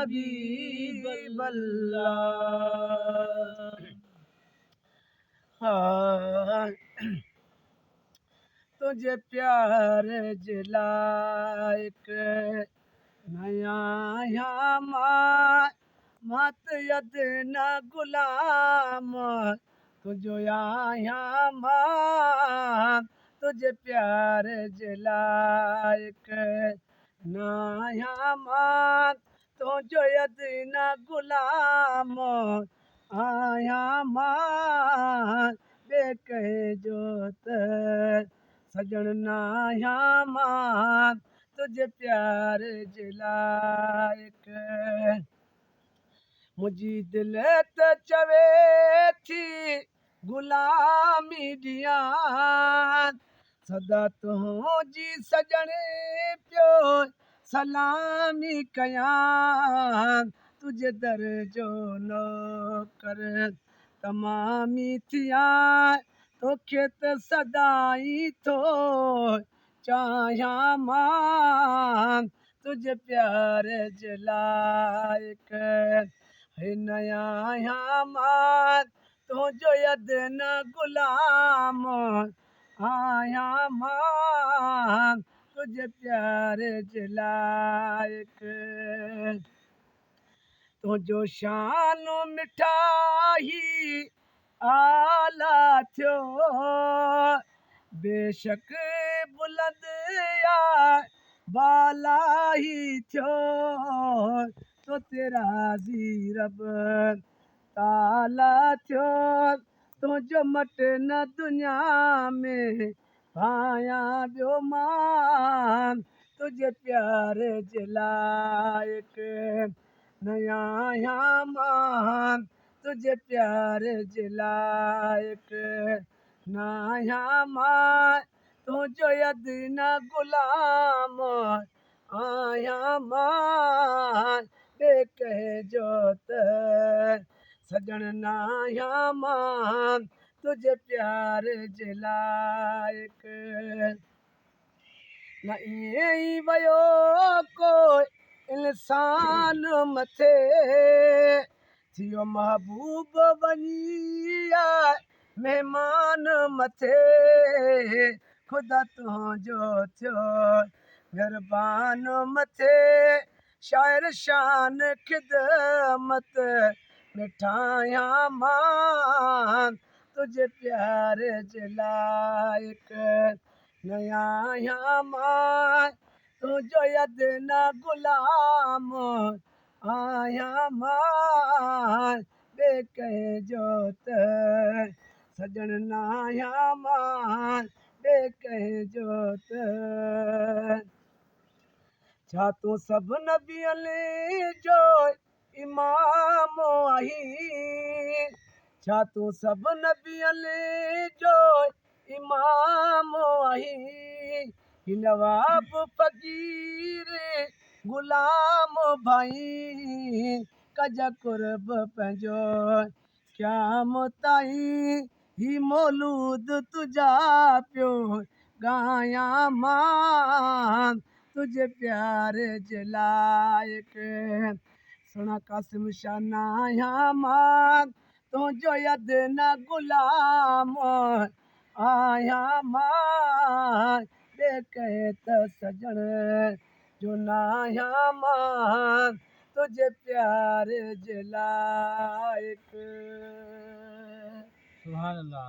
हबीब अल्लाह। हाँ, तुझे प्यार जलाइक नया मत यद न गुलाम तुझो आया तुझे प्यार जलाइक नया तुझो यद न गुलाम आया कहे जोत सजण नाया तुझे प्यार जलाइक मुझी दिल त चवे थी गुलामी ॾियां सदा तुंहिंजी सजण पियो सलामी कयां तुझे दर जो नौकर तमामी थियां तोखे त सदाई थो चाहियां मां तुझे प्यार जलाइक नया तुझो यद न गुलाम आया तुझे प्यार जलाइक तुझो शान मिठाई आला थियो बेशक बुलंद या बाला ही थियो तो तेरा रब ताला थियो तुझो मट न दुनिया में पाया ॿियो मां तुझे प्यार जलाइक नया मां तुझे प्यार जलाइक नया मां तुझो यद न गुलाम आया कहे जोत सजण नाया तुझे प्यार जलाइक न ईअं ई वियो को इंसान मथे थियो महबूब बनी महिमान मथे ख़ुदा तुंहिंजो थियो महिरबान मथे शाइर शान ख़िदमत मिठाया मां तुझे प्यार जलाइक नया मां तुझो यद न गुलाम आया कहे जोत सजण नाया कहे जोत छा तूं सभु नबियनि जो इमाम आहीं छा तूं सभु नबियनि जो इमाम आहीं नवाब फ़क़ीर गुलाम भाई कज कुर्ब पंहिंजो क़यामत ताईं ही मौलूद तुझा पियो ॻायां मां तुझे प्यार जलाइक सुण कासिम शाह नाया मां तुंहिंजो यद न गुलाम आया कहे त सजण जो नाया तुझे प्यार जलाइक सुभान अल्लाह।